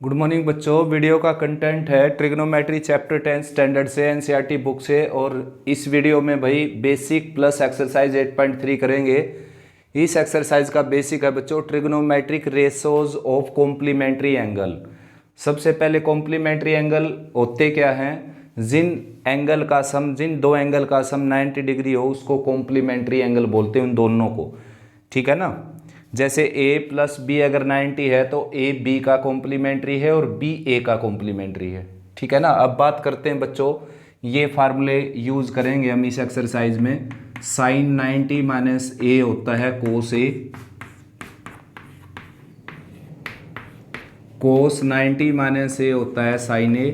Good morning बच्चों। Video का content है ट्रिग्नोमेट्री चैप्टर 10 स्टैंडर्ड से एनसीईआरटी बुक से। और इस वीडियो में भाई बेसिक प्लस एक्सरसाइज 8.3 करेंगे। इस एक्सरसाइज का बेसिक है बच्चों trigonometric ratios of complementary angle. सबसे पहले कॉम्प्लीमेंट्री एंगल होते क्या हैं? जिन दो एंगल का सम 90 डिग्री हो उसको कॉम्प्लीमेंट्री एंगल बोलते हैं, उन दोनों को। ठीक है ना। जैसे a प्लस बी अगर 90 है तो a b का कॉम्प्लीमेंट्री है और b a का कॉम्प्लीमेंट्री है। ठीक है ना। अब बात करते हैं बच्चों, ये फार्मूले यूज करेंगे हम इस एक्सरसाइज में। साइन 90 माइनस ए होता है कोस ए, कोस 90 माइनस ए होता है साइन ए,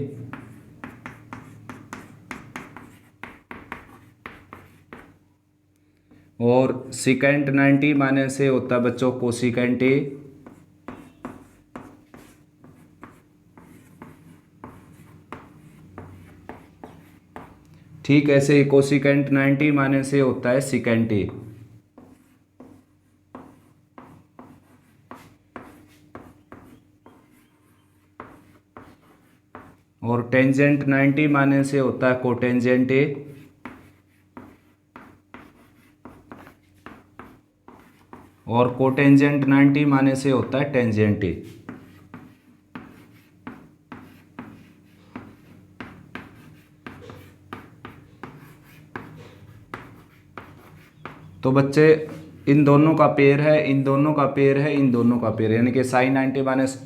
और सिकेंट 90 माइनस ए होता है बच्चों कोसिकेंट ए। ठीक ऐसे ही कोसिकेंट 90 माइनस ए होता है सिकेंट ए। और टेंजेंट 90 माइनस ए होता है कोटेंजेंट ए। और कोटेंजेंट 90 माइनस से होता है टेंजेंट ए। तो बच्चे इन दोनों का पेयर है, इन दोनों का पेयर है, इन दोनों का पेयर है, यानी कि साइन 90 माइनस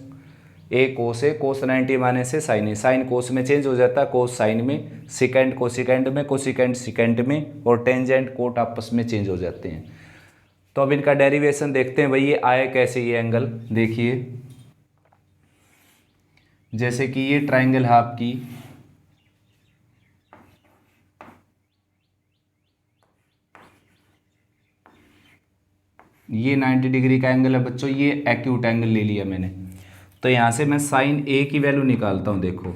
ए कोस है, कोस 90 माइनस से साइन ए। साइन कोस में चेंज हो जाता है, कोस साइन में, सिकेंड कोसिकेंड में, कोसिकेंड सिकेंड में, और टेंजेंट कोट आपस में चेंज हो जाते हैं। तो अब इनका डेरिवेशन देखते हैं भाई, ये आए कैसे ये एंगल। देखिए जैसे कि ये ट्राइंगल है आपकी, ये 90 डिग्री का एंगल है बच्चों, ये एक्यूट एंगल ले लिया मैंने। तो यहाँ से मैं साइन ए की वैल्यू निकालता हूँ। देखो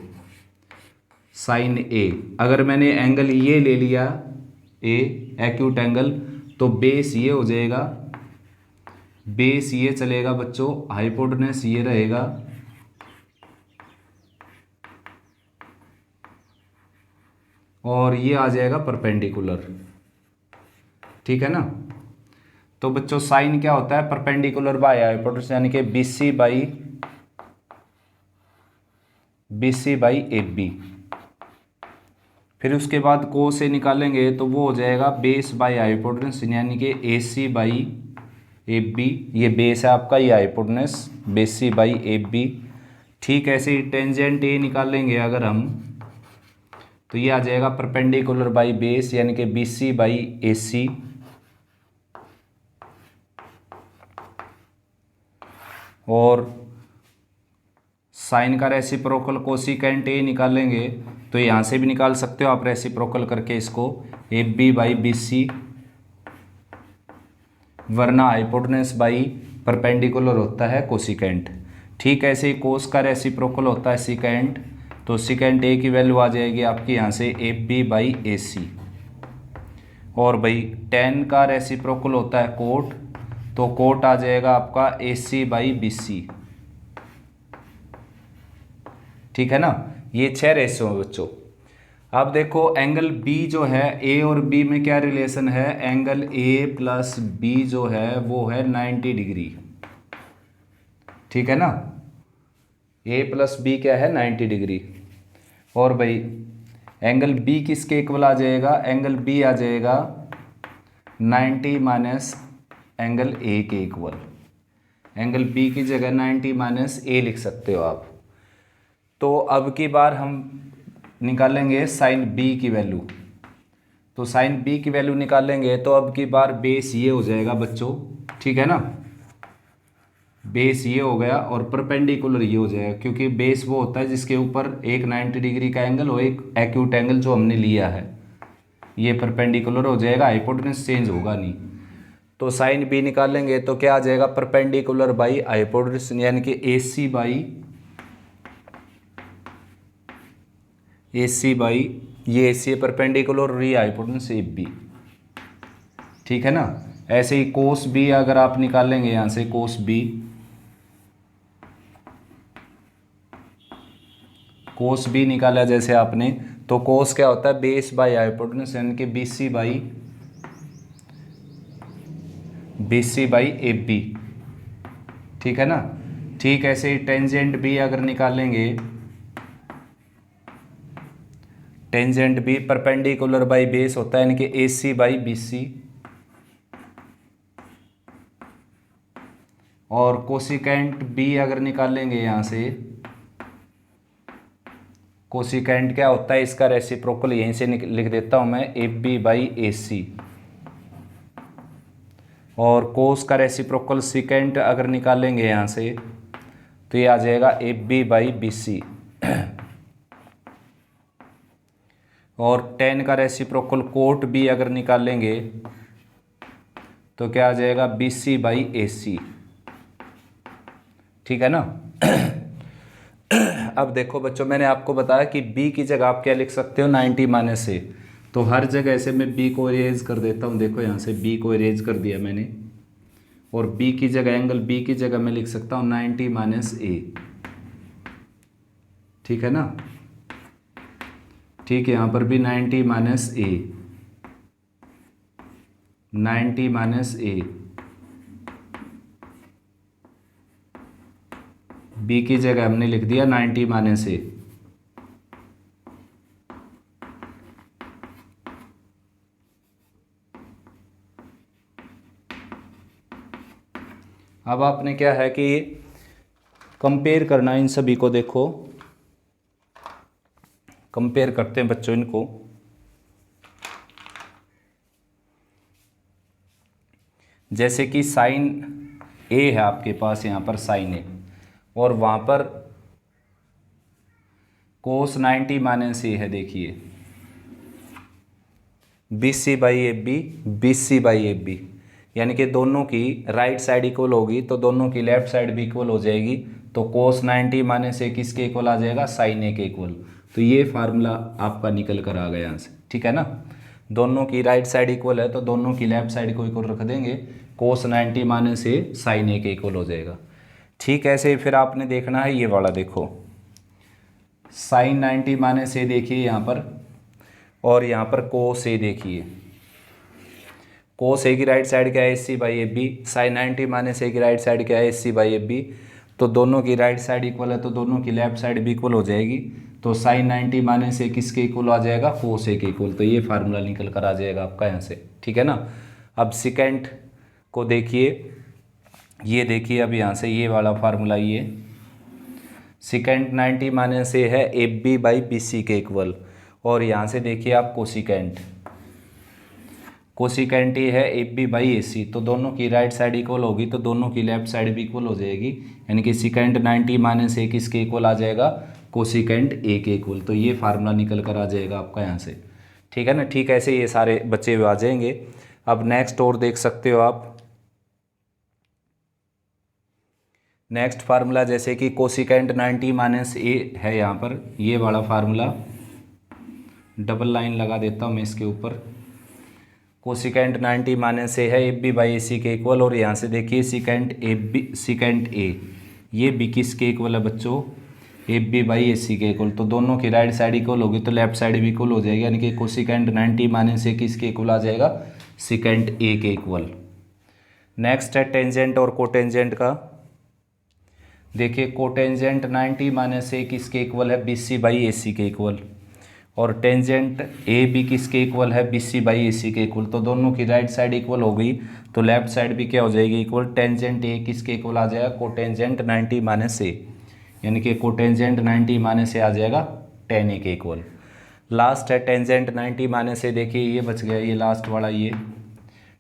साइन ए, अगर मैंने एंगल ये ले लिया ए एक्यूट एंगल, तो बेस ये हो जाएगा, बेस ये चलेगा बच्चों, हाइपोटेनस ये रहेगा, और ये आ जाएगा परपेंडिकुलर। ठीक है ना। तो बच्चों साइन क्या होता है? परपेंडिकुलर बाय हाइपोटेनस, यानी कि BC बाई AB। फिर उसके बाद को से निकालेंगे तो वो हो जाएगा बेस बाई हाइपोटेनस, यानी कि AC बाई AB। ये बेस है आपका, ये हाइपोटेनस, BC बाई AB। ठीक ऐसे ही टेंजेंट ए निकालेंगे अगर हम, तो ये आ जाएगा परपेंडिकुलर बाई बेस, यानी कि BC बाई AC। और साइन का रेसिप्रोकल कोसिकेंट ए निकालेंगे, तो यहाँ से भी निकाल सकते हो आप रेसिप्रोकल करके इसको, AB बाई BC, वरना हाइपोटेनस बाई परपेंडिकुलर होता है कोसिकेंट। ठीक ऐसे ही कोस का रेसिप्रोकल होता है सिकेंट, तो सिकेंट ए की वैल्यू आ जाएगी आपकी यहाँ से AB बाई AC। और भाई टेन का रेसिप्रोकल होता है कोट, तो कोट आ जाएगा आपका AC बाई BC। ठीक है ना। ये 6 रेशियो है बच्चों। अब देखो एंगल B जो है, A और B में क्या रिलेशन है? एंगल A प्लस B जो है वो है 90 डिग्री। ठीक है ना। A प्लस B क्या है? 90 डिग्री। और भाई एंगल B किसके इक्वल आ जाएगा? एंगल B आ जाएगा 90 माइनस एंगल A के इक्वल। एंगल B की जगह 90 माइनस A लिख सकते हो आप। तो अब की बार हम निकालेंगे साइन B की वैल्यू। तो साइन B की वैल्यू निकालेंगे तो अब की बार बेस ये हो जाएगा बच्चों। ठीक है ना। बेस ये हो गया और परपेंडिकुलर ये हो जाएगा, क्योंकि बेस वो होता है जिसके ऊपर एक 90 डिग्री का एंगल और एक एक्यूट एंगल जो हमने लिया है, ये परपेंडिकुलर हो जाएगा, हाइपोटेनस चेंज होगा नहीं। तो साइन B निकालेंगे तो क्या आ जाएगा? परपेंडिकुलर बाई हाइपोटेनस, यानी कि AC बाई ये AC परपेंडिकुलर और ये हाइपोटेनस AB। ठीक है ना। ऐसे ही कोस B अगर आप निकालेंगे यहाँ से कोस B, कोस बी निकाला जैसे आपने, तो कोस क्या होता है, बेस बाई हाइपोटेन्यूज, यानी कि BC बाई AB, ठीक है ना। ठीक ऐसे ही टेंजेंट बी अगर निकालेंगे, tangent B perpendicular by base होता है, यानी कि AC बाई BC, और कोसिकेंट बी अगर निकालेंगे यहाँ से, कोसिकेंट क्या होता है इसका रेसिप्रोकल, यहीं से लिख देता हूँ मैं, AB बाई AC, और कोस का रेसिप्रोकल सिकेंट अगर निकालेंगे यहाँ से, तो ये आ जाएगा AB बाई BC, और टेन का रेसिप्रोकल कोट बी अगर निकालेंगे तो क्या आ जाएगा, BC बाई AC, ठीक है ना। अब देखो बच्चों, मैंने आपको बताया कि B की जगह आप क्या लिख सकते हो, 90 माइनस A, तो हर जगह से मैं B को इरेज कर देता हूँ। देखो यहाँ से B को इरेज कर दिया मैंने, और B की जगह, एंगल B की जगह मैं लिख सकता हूँ 90 माइनस A, ठीक है ना। ठीक है, यहाँ पर भी 90 minus A, 90 minus A, B की जगह हमने लिख दिया 90 माइनस A। अब आपने क्या है कि कंपेयर करना इन सभी को, देखो कंपेयर करते हैं बच्चों इनको। जैसे कि साइन A है आपके पास, यहाँ पर साइन A, और वहाँ पर कोस 90 माइनस A है। देखिए BC by AB, BC by AB, यानी कि दोनों की राइट साइड इक्वल होगी तो दोनों की लेफ्ट साइड भी इक्वल हो जाएगी, तो कोस 90 माइनस A किसके इक्वल आ जाएगा, साइन A के इक्वल। तो ये फार्मूला आपका निकल कर आ गया यहाँ से, ठीक है ना। दोनों की राइट साइड इक्वल है तो दोनों की लेफ्ट साइड को इक्वल रख देंगे, कोस 90 माइनस A साइन A के इक्वल हो जाएगा। ठीक ऐसे ही फिर आपने देखना है ये वाला, देखो साइन 90 माइनस A देखिए यहाँ पर, और यहाँ पर कोस A देखिए, कोस A की राइट साइड क्या है, AC by AB, sine 90 minus A की राइट साइड क्या है, AC बाई AB, तो दोनों की राइट साइड इक्वल है तो दोनों की लेफ्ट साइड भी इक्वल हो जाएगी, तो साइन 90 माइनस A किसके इक्वल आ जाएगा, कोस A के इक्वल। तो ये फार्मूला निकल कर आ जाएगा आपका यहाँ से, ठीक है ना। अब सेकेंड को देखिए, ये देखिए अब यहाँ से ये वाला फार्मूला, ये सेकेंड 90 माइनस A है AB बाई BC के इक्वल, और यहाँ से देखिए आप कोसिकेंट, कोसिकेंट ये है AB बाई AC, तो दोनों की राइट साइड इक्वल होगी तो दोनों की लेफ्ट साइड भी इक्वल हो जाएगी, यानी कि सेकेंड 90 माइनस A किसके इक्वल आ जाएगा, कोसिकेंट A के इक्वल। तो ये फार्मूला निकल कर आ जाएगा आपका यहाँ से, ठीक है ना। ठीक ऐसे ये सारे बच्चे आ जाएंगे। अब नेक्स्ट और देख सकते हो आप, नेक्स्ट फार्मूला जैसे कि कोसिकेंट 90 माइनस A है यहाँ पर, ये वाला फार्मूला डबल लाइन लगा देता हूँ मैं इसके ऊपर। कोसिकेंट 90 माइनस A है AB बाई AC के इक्वल, और यहाँ से देखिए सेकेंट A ये भी किसके इक्वल है बच्चों, AB बाई AC के इक्वल, तो दोनों की राइट साइड इक्वल होगी तो लेफ्ट साइड भी इक्वल हो जाएगी, यानी कि कोसिकेंट 90 माइनस A किसके इक्वल आ जाएगा, सेकेंट A के इक्वल। नेक्स्ट है टेंजेंट और कोटेंजेंट का। देखिए कोटेंजेंट 90 माइनस A किसके इक्वल है, BC बाई AC के इक्वल, और टेंजेंट ए भी किसके इक्वल है, BC बाई AC के इक्वल, तो दोनों की राइट साइड इक्वल हो गई तो लेफ्ट साइड भी क्या हो जाएगी इक्वल। टेंजेंट ए किसके इक्वल आ जाएगा, कोटेंजेंट 90 माइनस A, यानी कि कोटेंजेंट 90 माइनस A आ जाएगा tan A के इक्वल। लास्ट है टेंजेंट 90 माइनस A, देखिए ये बच गया, ये लास्ट वाला, ये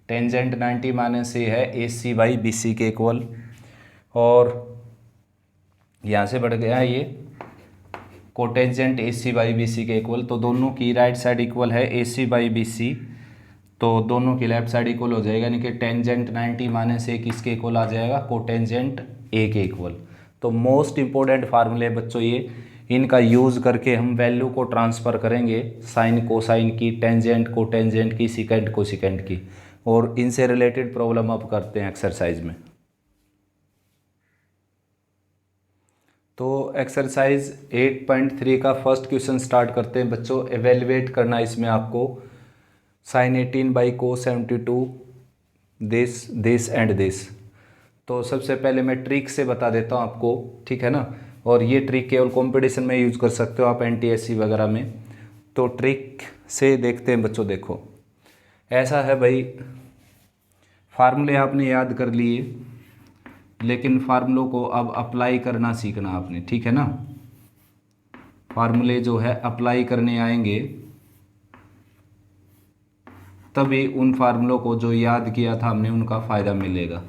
टेंजेंट 90 माइनस A है AC बाई BC के इक्वल, और यहाँ से बढ़ गया है ये कोटेंजेंट AC बाई BC के इक्वल, तो दोनों की राइट साइड इक्वल है AC बाई BC, तो दोनों की लेफ्ट साइड इक्वल हो जाएगा, यानी कि टेंजेंट 90 माइनस A किसके इक्वल आ जाएगा, कोटेंजेंट A के इक्वल। तो मोस्ट इंपॉर्टेंट फार्मूले बच्चों ये, इनका यूज़ करके हम वैल्यू को ट्रांसफ़र करेंगे साइन कोसाइन की, टेंजेंट कोटेंजेंट की, सिकेंट कोसिकेंट की, और इनसे रिलेटेड प्रॉब्लम अब करते हैं एक्सरसाइज में। तो एक्सरसाइज 8.3 का फर्स्ट क्वेश्चन स्टार्ट करते हैं बच्चों। एवेल्युएट करना इसमें आपको sin 18/cos72 this and this. तो सबसे पहले मैं ट्रिक से बता देता हूँ आपको, ठीक है ना। और ये ट्रिक केवल कंपटीशन में यूज कर सकते हो आप, NTSC वगैरह में। तो ट्रिक से देखते हैं बच्चों। देखो ऐसा है भाई, फार्मूले आपने याद कर लिए, लेकिन फार्मूलों को अब अप्लाई करना सीखना आपने, ठीक है ना। फार्मूले जो है अप्लाई करने आएंगे तभी उन फार्मूलों को जो याद किया था हमने उनका फ़ायदा मिलेगा।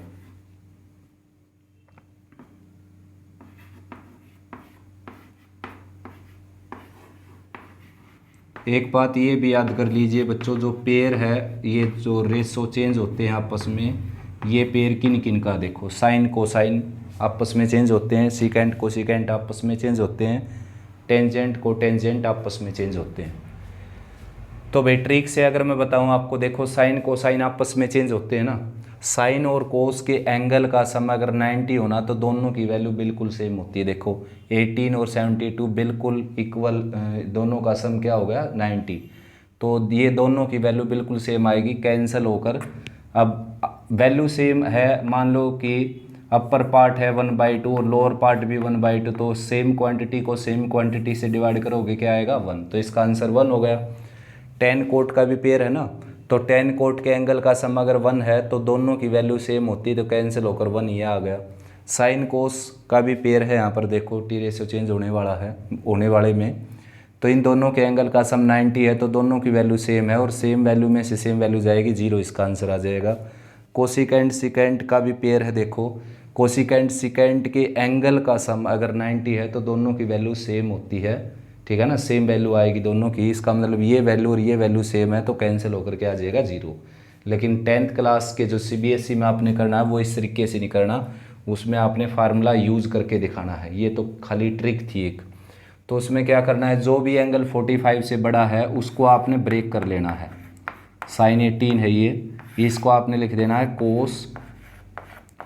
एक बात ये भी याद कर लीजिए बच्चों, जो पेयर है, ये जो रेशो चेंज होते हैं आपस में, ये पेयर किन किन का, देखो साइन कोसाइन आपस में चेंज होते हैं, सीकेंट कोसीकेंट आपस में चेंज होते हैं, टेंजेंट को टेंजेंट आपस में चेंज होते हैं। तो भाई ट्रिक से अगर मैं बताऊं आपको, देखो साइन कोसाइन आपस में चेंज होते हैं ना। साइन और कोस के एंगल का सम अगर 90 होना तो दोनों की वैल्यू बिल्कुल सेम होती है। देखो 18 और 72 बिल्कुल इक्वल, दोनों का सम क्या हो गया 90। तो ये दोनों की वैल्यू बिल्कुल सेम आएगी, कैंसिल होकर। अब वैल्यू सेम है, मान लो कि अपर पार्ट है 1/2 और लोअर पार्ट भी 1/2, तो सेम क्वांटिटी को सेम क्वांटिटी से डिवाइड करोगे क्या आएगा 1। तो इसका आंसर 1 हो गया। टेन कोट का भी पेयर है ना, तो टेन कोट के एंगल का सम अगर 1 है तो दोनों की वैल्यू सेम होती है, तो कैंसिल होकर 1 ये आ गया। साइन कोस का भी पेयर है, यहाँ पर देखो टी रेशियो चेंज होने वाला है, होने वाले में, तो इन दोनों के एंगल का सम 90 है, तो दोनों की वैल्यू सेम है और सेम वैल्यू में से सेम वैल्यू जाएगी 0, इसका आंसर आ जाएगा। कोसिकेंट सिकेंट का भी पेयर है, देखो कोसिकेंट सिकेंट के एंगल का सम अगर 90 है तो दोनों की वैल्यू सेम होती है, ठीक है ना, सेम वैल्यू आएगी दोनों की। इसका मतलब ये वैल्यू और ये वैल्यू सेम है, तो कैंसिल होकर के आ जाएगा 0। लेकिन 10th क्लास के जो CBSE में आपने करना है वो इस तरीके से नहीं करना, उसमें आपने फार्मूला यूज़ करके दिखाना है। ये तो खाली ट्रिक थी एक। तो उसमें क्या करना है, जो भी एंगल 45 से बड़ा है उसको आपने ब्रेक कर लेना है। साइन 18 है ये, इसको आपने लिख देना है कोस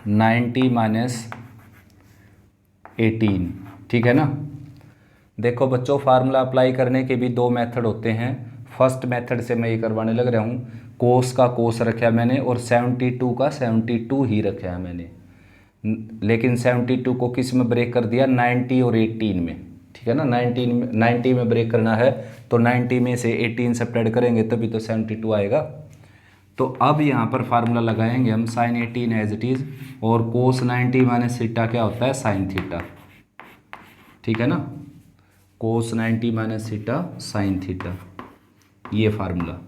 90 - 18, ठीक है ना। देखो बच्चों फार्मूला अप्लाई करने के भी 2 मेथड होते हैं। फर्स्ट मेथड से मैं ये करवाने लग रहा हूँ, कोस का कोस रखा मैंने और 72 का 72 ही रखा है मैंने, लेकिन 72 को किस में ब्रेक कर दिया, 90 और 18 में, ठीक है ना। 90 में ब्रेक करना है तो 90 में से 18 सब्ट्रैक्ट करेंगे तभी तो 72 आएगा। तो अब यहाँ पर फार्मूला लगाएंगे हम, साइन 18 एज इट इज़ और कोस 90 - थीटा क्या होता है साइन थीटा, ठीक है ना। कोस 90 - थीटा साइन थीटा, ये फार्मूला।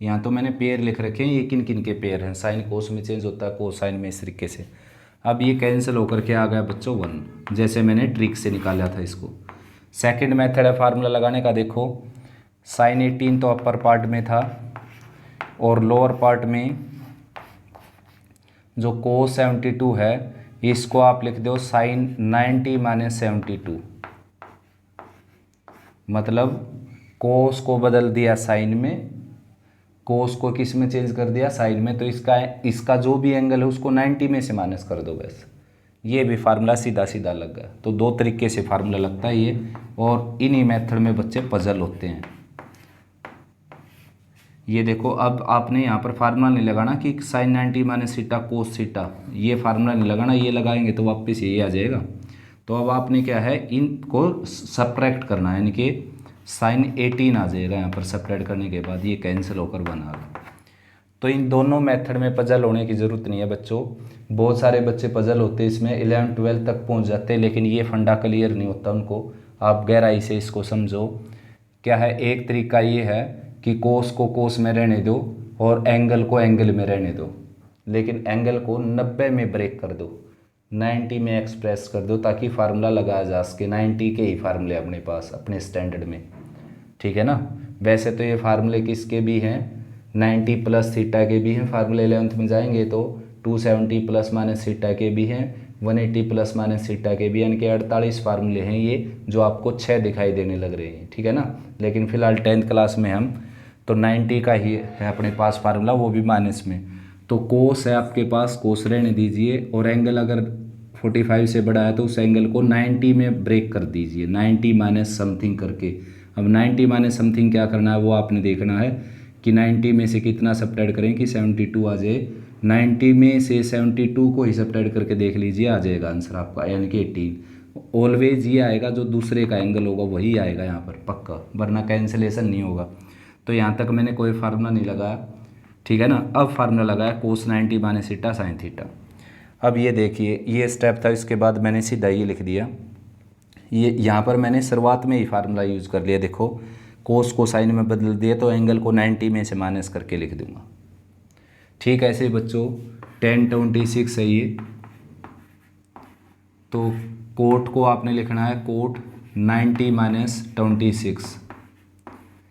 यहाँ तो मैंने पेयर लिख रखे हैं, ये किन किन के पेयर हैं, साइन कोस में चेंज होता है, कोस साइन में, इस तरीके से। अब ये कैंसिल होकर के आ गया बच्चों 1, जैसे मैंने ट्रिक से निकाला था इसको। सेकंड मेथड है फार्मूला लगाने का। देखो साइन 18 तो अपर पार्ट में था और लोअर पार्ट में जो कोस 72 है इसको आप लिख दो साइन 90 - 72, मतलब कोस को बदल दिया साइन में, कोस को किस में चेंज कर दिया साइन में, तो इसका जो भी एंगल है उसको 90 में से माइनस कर दो बस। ये भी फार्मूला सीधा सीधा लग गया। तो 2 तरीके से फार्मूला लगता है ये, और इन्हीं मेथड में बच्चे पजल होते हैं। ये देखो अब आपने यहाँ पर फार्मूला नहीं लगाना कि साइन 90 - थीटा कोस थीटा, ये फार्मूला नहीं लगाना, ये लगाएंगे तो वापस यही आ जाएगा। तो अब आपने क्या है, इनको सब्ट्रैक्ट करना है, यानी कि साइन 18 आ जाएगा यहाँ पर सब्ट्रैक्ट करने के बाद, ये कैंसिल होकर बना गया। तो इन दोनों मेथड में पजल होने की ज़रूरत नहीं है बच्चों। बहुत सारे बच्चे पजल होते हैं इसमें, 11 12 तक पहुँच जाते हैं, लेकिन ये फंडा क्लियर नहीं होता उनको। आप गहराई से इसको समझो। क्या है, एक तरीका ये है कि कोस को कोस में रहने दो और एंगल को एंगल में रहने दो, लेकिन एंगल को 90 में ब्रेक कर दो, 90 में एक्सप्रेस कर दो, ताकि फार्मूला लगाया जा सके। 90 के ही फार्मूले अपने पास अपने स्टैंडर्ड में, ठीक है ना। वैसे तो ये फार्मूले किसके भी हैं, 90 + थीटा के भी हैं। फार्मूले 11th में जाएंगे तो 270 ± थीटा के भी हैं, 180 ± थीटा के भी, यानी कि 48 फार्मूले हैं ये, जो आपको 6 दिखाई देने लग रहे हैं, ठीक है ना। लेकिन फिलहाल 10th क्लास में हम तो 90 का ही है अपने पास फार्मूला, वो भी माइनस में। तो कोस है आपके पास, कोस रहने दीजिए, और एंगल अगर 45 से बड़ा है तो उस एंगल को 90 में ब्रेक कर दीजिए, 90 माइनस समथिंग करके। अब 90 माइनस समथिंग क्या करना है वो आपने देखना है कि 90 में से कितना सब्ट्रैक्ट करें कि 72 आ जाए। 90 में से 72 को ही सब्ट्रैक्ट करके देख लीजिए, आ जाएगा आंसर आपका, यानी कि 18। ऑलवेज ये आएगा, जो दूसरे का एंगल होगा वही आएगा यहाँ पर पक्का, वरना कैंसिलेशन नहीं होगा। तो यहाँ तक मैंने कोई फार्मूला नहीं लगाया, ठीक है ना। अब फार्मूला लगाया कोस 90 माइनस थीटा साइन थीटा। अब ये देखिए, ये स्टेप था, इसके बाद मैंने सीधा ये लिख दिया। ये यहाँ पर मैंने शुरुआत में ही फार्मूला यूज़ कर लिया, देखो कोस को साइन में बदल दिया तो एंगल को 90 में से माइनस करके लिख दूंगा। ठीक है, ऐसे बच्चों 10/26 है ये, तो कोट को आपने लिखना है कोट 90 माइनस 26।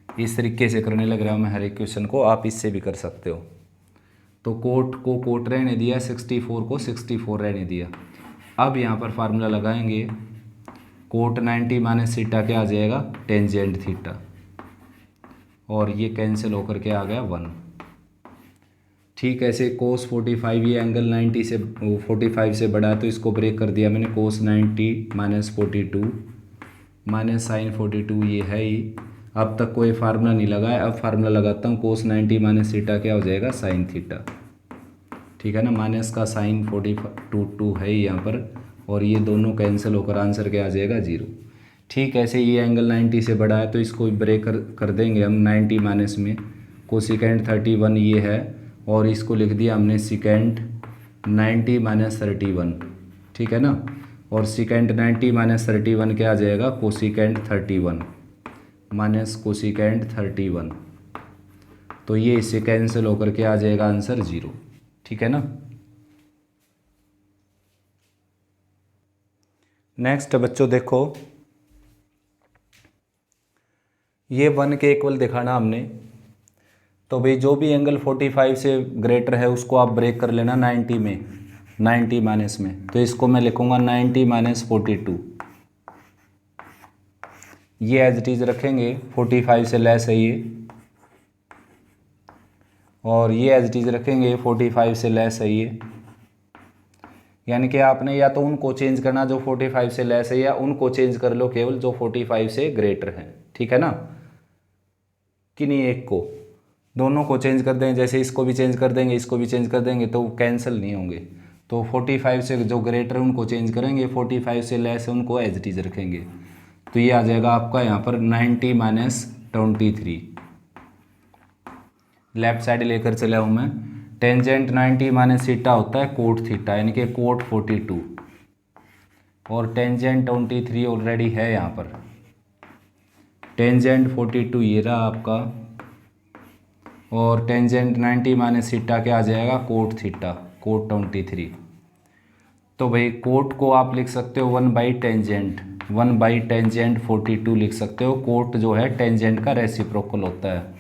इस तरीके से करने लग रहा हूँ मैं हर एक क्वेश्चन को, आप इससे भी कर सकते हो। तो कोट को कोट रहने दिया, 64 को 64 रहने दिया। अब यहाँ पर फार्मूला लगाएंगे, कोट 90 माइनस थीटा क्या आ जाएगा, टेंजेंट थीटा, और ये कैंसिल होकर के आ गया 1। ठीक, ऐसे कोस 45, ये एंगल 90 से 45 से बड़ा है तो इसको ब्रेक कर दिया मैंने, कोस 90 माइनस 42 माइनस साइन 42, ये है ही। अब तक कोई फार्मूला नहीं लगाया, अब फार्मूला लगाता हूँ, कोस 90 माइनस थीटा क्या हो जाएगा, साइन थीटा, ठीक है ना। माइनस का साइन 42 है यहाँ पर, और ये दोनों कैंसिल होकर आंसर क्या आ जाएगा, 0। ठीक, ऐसे ये एंगल 90 से बड़ा है तो इसको ब्रेक कर देंगे हम 90 माइनस में, कोसिकेंट 31 ये है, और इसको लिख दिया हमने सिकेंट 90 माइनस 31, ठीक है ना। और सिकेंट 90 माइनस 31 क्या आ जाएगा, कोसिकेंट 31 माइनस कोसिकेंट 31, तो ये इससे कैंसिल होकर के आ जाएगा आंसर 0, ठीक है ना। नेक्स्ट बच्चों देखो, ये 1 के इक्वल दिखाना हमने, तो भाई जो भी एंगल 45 से ग्रेटर है उसको आप ब्रेक कर लेना 90 में, 90 माइनस में, तो इसको मैं लिखूंगा 90 माइनस 42। ये एज इट इज रखेंगे, 45 से लेस है ये, और ये एज इट इज रखेंगे 45 से लेस है ये। यानी कि आपने या तो उनको चेंज करना जो 45 से लेस है, या उनको चेंज कर लो केवल जो 45 से ग्रेटर है, ठीक है ना। किन्हीं एक को, दोनों को चेंज कर देंगे, जैसे इसको भी चेंज कर देंगे, इसको भी चेंज कर देंगे तो कैंसिल नहीं होंगे। तो 45 से जो ग्रेटर है उनको चेंज करेंगे, 45 से लेस है उनको एज इट इज रखेंगे। तो ये आ जाएगा आपका यहाँ पर 90 माइनस 23। लेफ्ट साइड लेकर चला हूँ मैं, टेंजेंट 90 माइनस थीटा होता है कोट थीटा, यानी कि कोट 42, और टेंजेंट 23 ऑलरेडी है यहाँ पर। टेंजेंट 42 ये रहा आपका, और टेंजेंट 90 माइनस थीटा क्या आ जाएगा, कोट थीटा, कोट 23। तो भाई कोट को आप लिख सकते हो 1/टेंजेंट, 1/टेंजेंट 42 लिख सकते हो। कोट जो है टेंजेंट का रेसिप्रोकल होता है।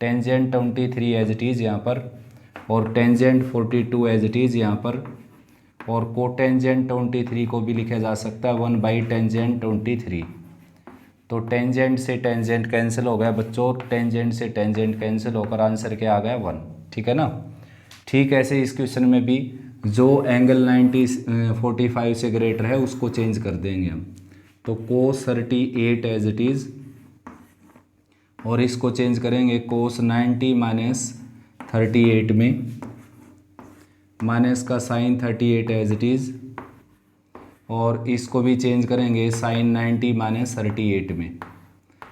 टेंजेंट 23 एज इट इज़ यहाँ पर, और टेंजेंट 42 एज इट इज़ यहाँ पर, और कोटेंजेंट 23 को भी लिखा जा सकता है 1/टेंजेंट 23। तो टेंजेंट से टेंजेंट कैंसिल हो गया बच्चों, टेंजेंट से टेंजेंट कैंसिल होकर आंसर क्या आ गया, 1, ठीक है ना। ठीक, ऐसे इस क्वेश्चन में भी जो एंगल 45 से ग्रेटर है उसको चेंज कर देंगे हम। तो कोस 38 एज इट इज़, और इसको चेंज करेंगे कोस 90 माइनस 38 में, माइनस का साइन 38 एज इट इज़, और इसको भी चेंज करेंगे साइन 90 माइनस 38 में।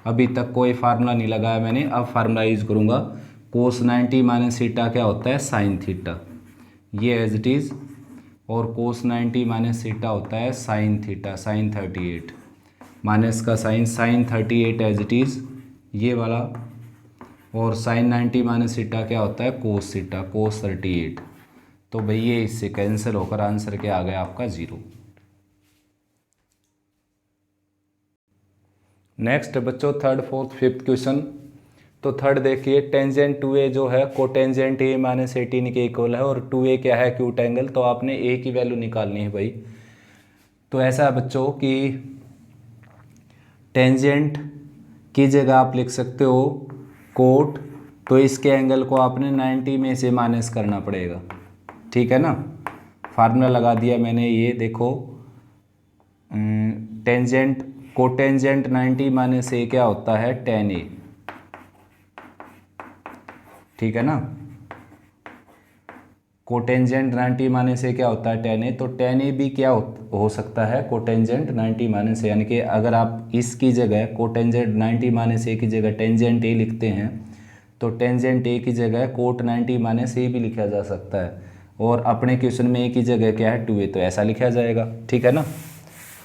अभी तक कोई फार्मूला नहीं लगाया मैंने, अब फार्मूला यूज़ करूँगा। कोस 90 माइनस थीटा क्या होता है, साइन थीटा, ये एज इट इज़, और कोस 90 माइनस थीटा होता है साइन थीटा, साइन 38, माइनस का sine sine 38 as it is, ये वाला, और साइन 90 माइनस थीटा क्या होता है, कोस थीटा, कोस 38। तो भाई ये इससे कैंसिल होकर आंसर क्या आ गया आपका, 0। नेक्स्ट बच्चों थर्ड फोर्थ फिफ्थ क्वेश्चन। तो थर्ड देखिए, टेंजेंट 2a जो है कोटेंजेंट a माइनस 18 के इक्वल है, और 2a क्या है, एक्यूट एंगल, तो आपने a की वैल्यू निकालनी है भाई। तो ऐसा है बच्चों कि टेंजेंट की जगह आप लिख सकते हो कोट तो इसके एंगल को आपने 90 में से माइनस करना पड़ेगा। ठीक है ना, फार्मूला लगा दिया मैंने, ये देखो टेंजेंट कोटेंजेंट 90 माइनस ए क्या होता है, tan a। ठीक है ना, कोटेंजेंट 90 माइनस ए क्या होता है, tan a। तो tan a भी क्या हो सकता है, कोटेंजेंट 90 माइनस ए, यानी कि अगर आप इसकी जगह कोटेंजेंट 90 माइनस ए की जगह टेंजेंट ए लिखते हैं तो टेंजेंट ए की जगह कोट 90 माइनस ए भी लिखा जा सकता है, और अपने क्वेश्चन में ए की जगह क्या है 2a, तो ऐसा लिखा जाएगा। ठीक है ना,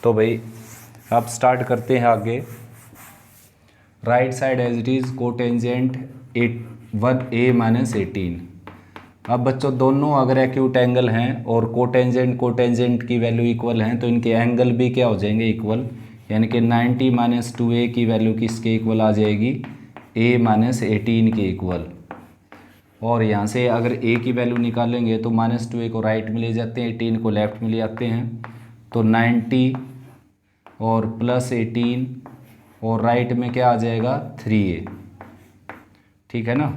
तो भाई अब स्टार्ट करते हैं आगे। Right side as it is cotangent 1a minus 18। अब बच्चों दोनों अगर एक्यूट एंगल हैं और कोटेंजेंट की वैल्यू इक्वल हैं तो इनके एंगल भी क्या हो जाएंगे, इक्वल, यानी कि 90 माइनस 2a की वैल्यू किसके इक्वल आ जाएगी, a माइनस 18 के इक्वल। और यहाँ से अगर a की वैल्यू निकालेंगे तो माइनस 2a को राइट में ले जाते हैं, 18 को लेफ्ट में ले आते हैं, तो 90 और प्लस 18 और राइट में क्या आ जाएगा 3a। ठीक है ना,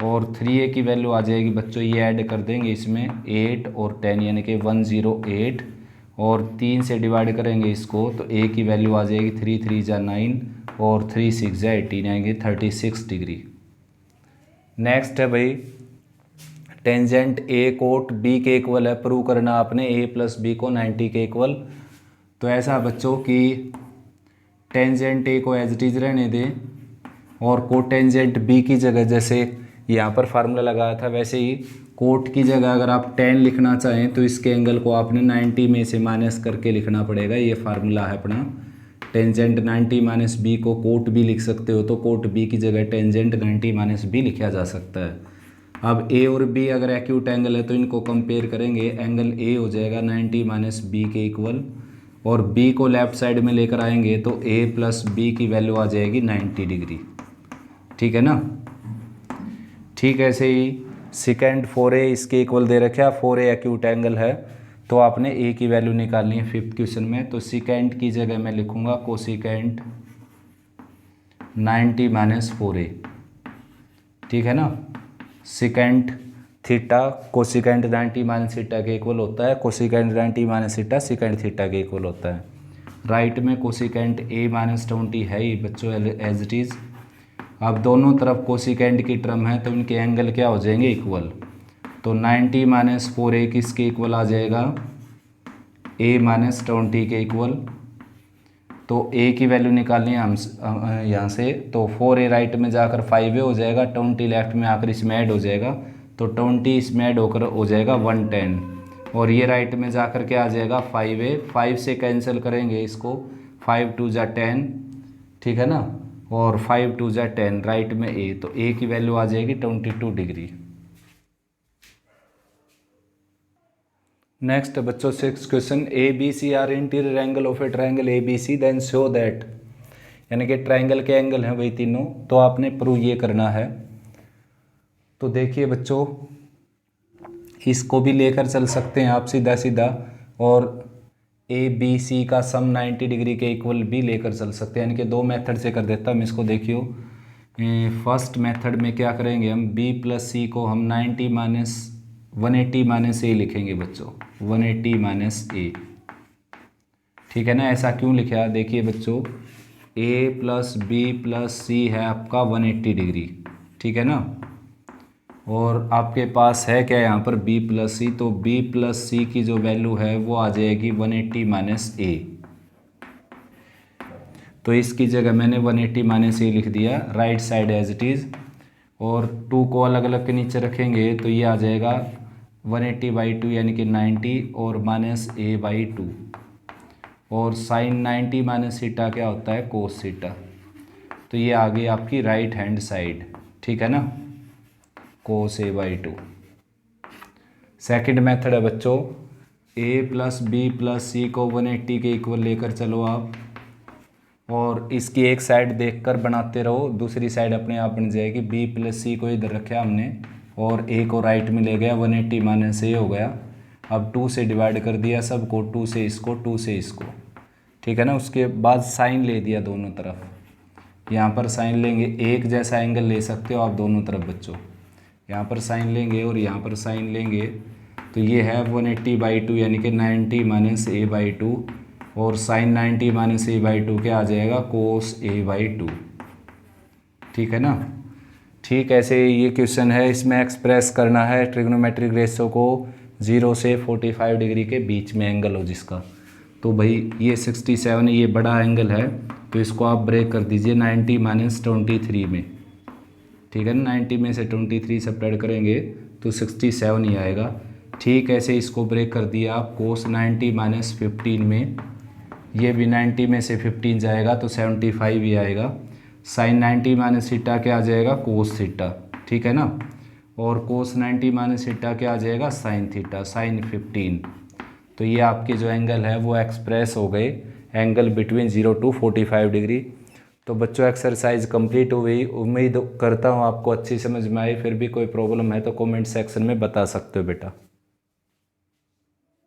और 3a की वैल्यू आ जाएगी बच्चों, ये ऐड कर देंगे इसमें 8 और 10 यानी कि 108, और 3 से डिवाइड करेंगे इसको तो a की वैल्यू आ जाएगी 3 3 जा 9 और 3 6 जा 18 आएंगे 36 डिग्री। नेक्स्ट है भाई टेंजेंट a कोट b के इक्वल है, प्रूव करना आपने a प्लस b को 90 के इक्वल। तो ऐसा बच्चों कि टेंजेंट a को एज इट इज रहने दें और कोटेंजेंट b की जगह जैसे यहाँ पर फार्मूला लगाया था वैसे ही कोट की जगह अगर आप 10 लिखना चाहें तो इसके एंगल को आपने 90 में से माइनस करके लिखना पड़ेगा। ये फार्मूला है अपना, टेंजेंट 90 माइनस बी को कोट भी लिख सकते हो, तो कोट बी की जगह टेंजेंट 90 माइनस बी लिखा जा सकता है। अब a और b अगर एक्यूट एंगल है तो इनको कंपेयर करेंगे, एंगल a हो जाएगा 90 माइनस बी के इक्वल, और b को लेफ्ट साइड में लेकर आएंगे तो a प्लस बी की वैल्यू आ जाएगी 90 डिग्री। ठीक है ना, ठीक ऐसे ही सेकेंड 4a इसके इक्वल दे रखा है, 4a एक्यूट एंगल है तो आपने a की वैल्यू निकालनी है फिफ्थ क्वेश्चन में। तो सेकेंड की जगह मैं लिखूंगा कोसिकेंट 90 माइनस 4a। ठीक है ना, second theta cosecant 90 minus theta के इक्वल होता है, cosecant 90 minus theta second theta के इक्वल होता है। राइट में कोसिकेंट a माइनस 20 है ही बच्चों एज इट इज़। अब दोनों तरफ कोसिकेंट की टर्म है तो इनके एंगल क्या हो जाएंगे, इक्वल। तो 90 माइनस 4a किसके इक्वल आ जाएगा, a माइनस 20 के इक्वल। तो a की वैल्यू निकालनी है हम यहाँ से, तो 4a राइट में जाकर 5a हो जाएगा, 20 लेफ्ट में आकर इसमें ऐड हो जाएगा, तो 20 इसमें ऐड होकर हो जाएगा 110, और ये राइट में जाकर क्या आ जाएगा 5a, 5 से कैंसिल करेंगे इसको, 5 2 जा 10। ठीक है ना, और 5 2 जा 10 राइट में a, तो a की वैल्यू आ जाएगी 22 डिग्री। नेक्स्ट बच्चों six question, A B C are interior angle of a triangle A B C then show that, यानी कि ट्रायंगल के एंगल हैं वही तीनों, तो आपने प्रूव ये करना है। तो देखिए बच्चों इसको भी लेकर चल सकते हैं आप सीधा सीधा, और ए बी सी का सम 90 डिग्री के इक्वल भी लेकर चल सकते हैं, यानी कि दो मेथड से कर देता हूँ इसको। देखियो फर्स्ट मेथड में क्या करेंगे हम, b प्लस सी को हम 90 माइनस 180 माइनस ए लिखेंगे बच्चों, 180 माइनस ए। ठीक है ना, ऐसा क्यों लिखा, देखिए बच्चों a प्लस बी प्लस सी है आपका 180 डिग्री। ठीक है ना, और आपके पास है क्या यहाँ पर b प्लस सी, तो b प्लस सी की जो वैल्यू है वो आ जाएगी 180 माइनस ए। तो इसकी जगह मैंने 180 माइनस ए लिख दिया right side as it is, और 2 को अलग अलग के नीचे रखेंगे तो ये आ जाएगा 180/2 यानी कि 90 और माइनस a/2, और साइन 90 माइनस थीटा क्या होता है, कोस थीटा। तो ये आ गई आपकी राइट हैंड साइड। ठीक है ना, कोस a/2। सेकंड मेथड है बच्चों, a प्लस बी प्लस सी को 180 के इक्वल लेकर चलो आप, और इसकी एक साइड देखकर बनाते रहो, दूसरी साइड अपने आप बन जाएगी। b प्लस सी को इधर रखा हमने और a को राइट में ले गया, 180 माइनस ए हो गया। अब 2 से डिवाइड कर दिया सबको, 2 से इसको 2 से इसको। ठीक है ना, उसके बाद साइन ले दिया दोनों तरफ, यहाँ पर साइन लेंगे, एक जैसा एंगल ले सकते हो आप दोनों तरफ बच्चों। यहाँ पर साइन लेंगे और यहाँ पर साइन लेंगे तो ये है 180/2 यानी कि 90 माइनस a/2 और साइन 90 माइनस a/2 क्या आ जाएगा कोस a/2। ठीक है ना। ठीक ऐसे ये क्वेश्चन है, इसमें एक्सप्रेस करना है ट्रिग्नोमेट्रिक रेशो को 0 से 45 डिग्री के बीच में एंगल हो जिसका। तो भाई ये 67 ये बड़ा एंगल है तो इसको आप ब्रेक कर दीजिए 90 माइनस 23 में। ठीक है ना, 90 में से 23 सब्ट्रैक्ट करेंगे तो 67 ही आएगा। ठीक ऐसे इसको ब्रेक कर दिया आप कोस 90 माइनस 15 में, ये भी 90 में से 15 जाएगा तो 75 ही आएगा। साइन 90 माइनस थीटा क्या आ जाएगा कोस थीटा। ठीक है ना, और कोस 90 माइनस थीटा क्या आ जाएगा साइन थीटा, साइन 15। तो ये आपके जो एंगल है वो एक्सप्रेस हो गए, एंगल बिटवीन 0 to 45 डिग्री। तो बच्चों एक्सरसाइज कंप्लीट हो गई, उम्मीद करता हूँ आपको अच्छी समझ में आई। फिर भी कोई प्रॉब्लम है तो कमेंट सेक्शन में बता सकते हो बेटा।